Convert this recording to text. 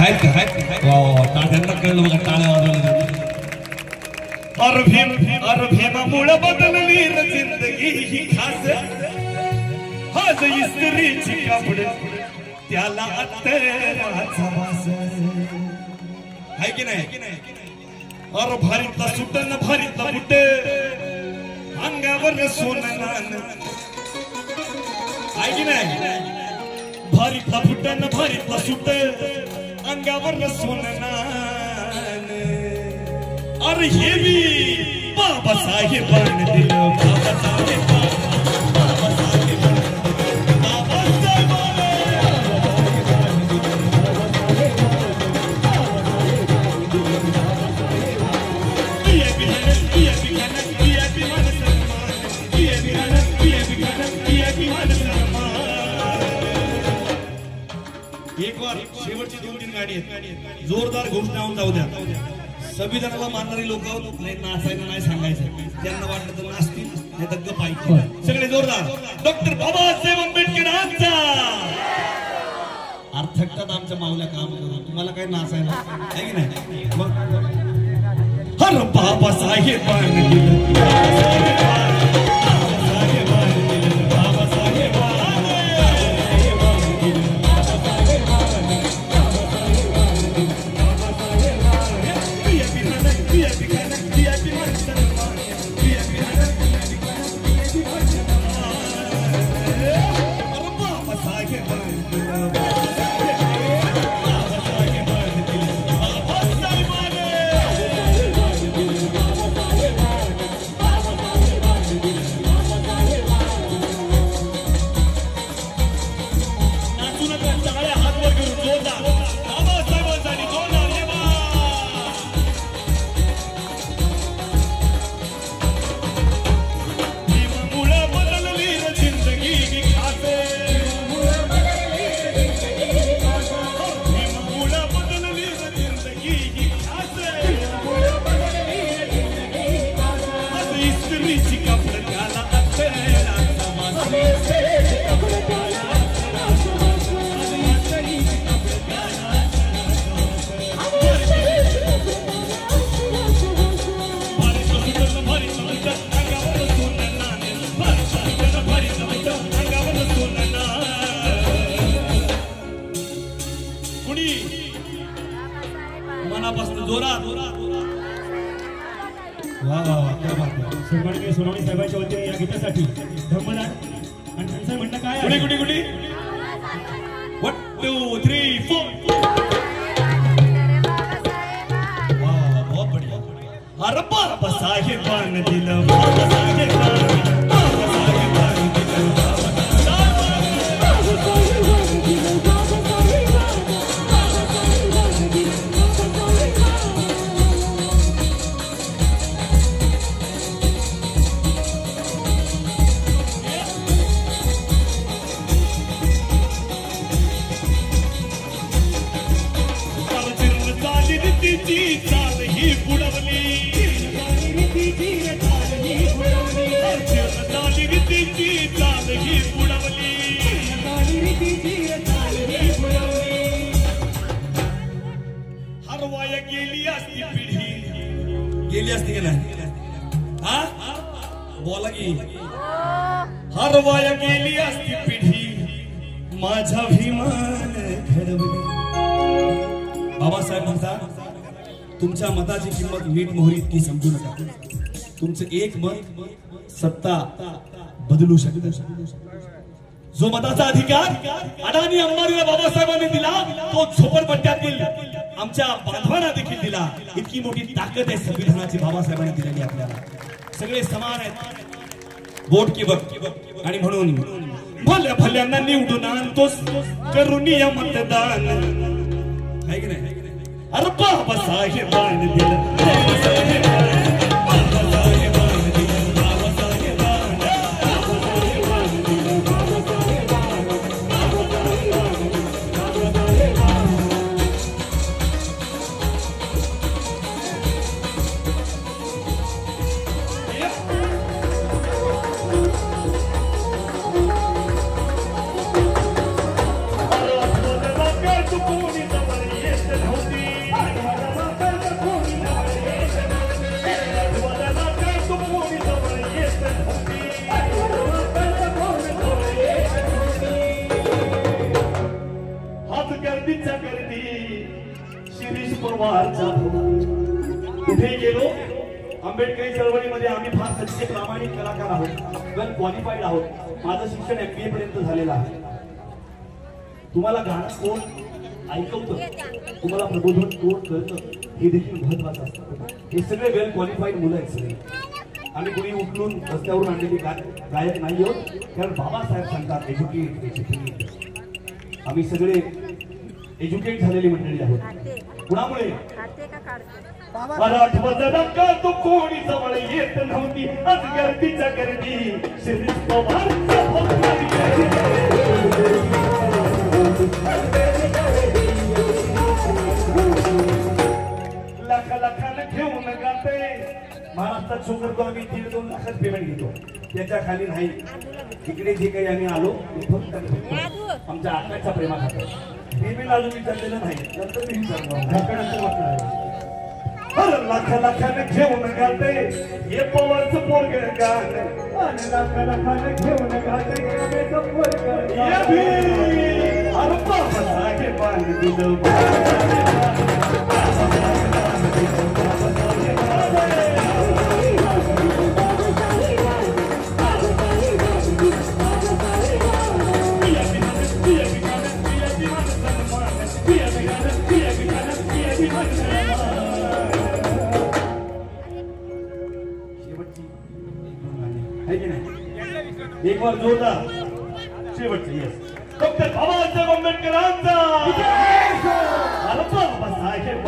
आहेत का वा टाळ्यांना कळलं बघा टाळ्या वाजवल्या भीमामुळं बदलली जिंदगी ही खास आज इस्त्रीची कापड त्याला अत्तराचा वास आहे की नाही अरे भारीतला सुट न भारीतला बुट अंगावर सोनं आहे की नाही भारीतला बुट न भारीतला सुट अंगावर सोनं अरे हे भी बाबासाहेबांनी दिलं एक बार शेवटची 2-3 गाडी आहेत जोरदार घोषणा होऊन जाऊ द्या संविधानाला मानणारी लोक नाही नाचायला नाही सांगायचं त्यांना वाटलं तर नाचतील नाही तर गप्प ऐकतील सगळे जोरदार डॉक्टर बाबासाहेब आंबेडकरांचा अर्थकतात आमच्या माऊल्या काम करून तुम्हाला काय नाचायला आहे की नाही मग हर बाबासाहेबांनी दिलं सोनवणे साहेबांच्या वतीने या गीतासाठी धम्मदार आणि त्यांचं म्हणणं काय आहे गुडी 1 2 3 4 बहुत बढ़िया अरे बाबासाहेबांनी दिलं गेली असती की नाही हा बोला की हरवाया गेली असती पिढी माझा भीमान घडवली बाबासाहेब म्हणतात तुमच्या मताची किंमत मीठ मोहरी इतकी समजू नका तुमचं एक मत सत्ता बदलू शकते जो मताचा अधिकार अडाणी अंबानीला बाबासाहेबांनी दिला तो झोपडपट्ट्यातील आमच्या बांधवांना देखील दिला इतकी मोठी ताकद आहे संविधानाची बाबासाहेबांनी दिलेली आपल्याला सगळे समान आहेत वोट की वक्त आणि म्हणून भल्या भल्यांना निवडून आणतोस करून मतदान आहे की नाही अरे बाबासाहेबांनी दिलं गर्दीच्या गर्दी शिरीष पवारचा कुठे गेलो आंबेडकरी चळवळीमध्ये आम्ही फार सच्चे प्रामाणिक कलाकार आहोत, वेल क्वालिफाईड आहोत. माझं शिक्षण MBA पर्यंत झालेलं आहे. तुम्हाला गाणं कोण ऐकवतं, तुम्हाला प्रबोधन कोण करतं हे देखील महत्वाचं असतं. हे सगळे वेल क्वालिफाईड मुलं आहेत सगळे. आम्ही कोणी उठलून रस्त्यावरून आणलेली गायक नाही आहोत, कारण बाबासाहेब सांगतात एज्युकेट. आम्ही सगळे एज्युकेट झालेली मंडळी आहोत. कुणामुळे मराठा तू कोणी जवळ येत नव्हती, आज गर्दीच्या गर्दी शिरीष पवार लाखाला घेऊन गाते. महाराष्ट्रात शो करतो आम्ही 1.5-2 लाखात पेमेंट घेतो, त्याच्या खाली नाही. इकडे जे काही आम्ही आलो फक्त आमच्या आकाशच्या प्रेमाखातर. पेमेंट अजून विचारलेलं नाही, नंतर मी विचारतो. लाखाने घेऊन गाते हे पवारचं पोरग गाणं, आणि लाखाने घेऊन गाते अरे बाबासाहेब एक बार जोरदार शेवटचे यस डॉक्टर बाबासाहेब आंबेडकरांचा बाबासाहेब